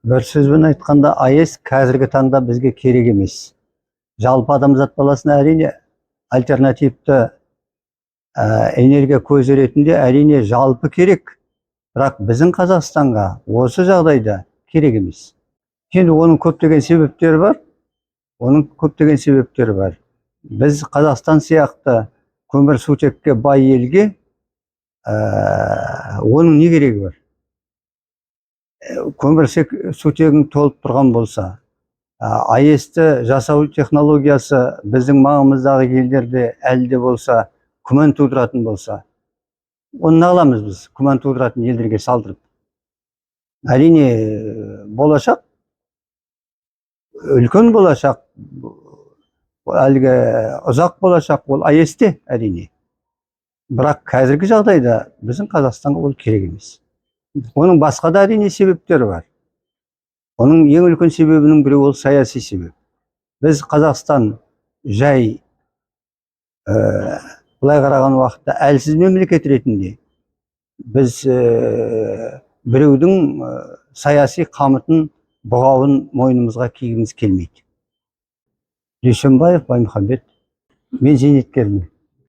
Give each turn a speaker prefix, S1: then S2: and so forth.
S1: Bir сөзбен айтқанда, АЭС қазіргі таңда бізге керек емес. Жалпы адамзат баласына әрине альтернативті энергия көзі ретінде әрине жалпы керек. Бірақ біздің Қазақстанға осы жағдайда керек емес. Енді оның көптеген себептері бар. Біз Қазақстан сияқты көмірсутекке бай елге оның не керегі бар? Көмірсутегің толып тұрған болса, АЭС-ті жасау технологиясы біздің маңымыздағы елдерде әлі де болса күмән тудыратын болса, оны не қыламыз біз күмән тудыратын елдерге салдырып? Әрине болашақ, үлкен болашақ, әлгі ұзақ болашақ ол АЭС-те әрине. Бірақ қазіргі жағдайда біздің Қазақстанға ол керек емес. Оның басқа да әрине себептері бар. Оның ең үлкен себебінің бірі ол саяси себеп. Біз Қазақстан жай былай қараған уақытта әлсіз мемлекет ретінде біз біреудің саяси қамытын, бұғауын мойнымызға кигіміз келмейді. Дүйсенбаев Баймұхамбет, мен зейнеткермін.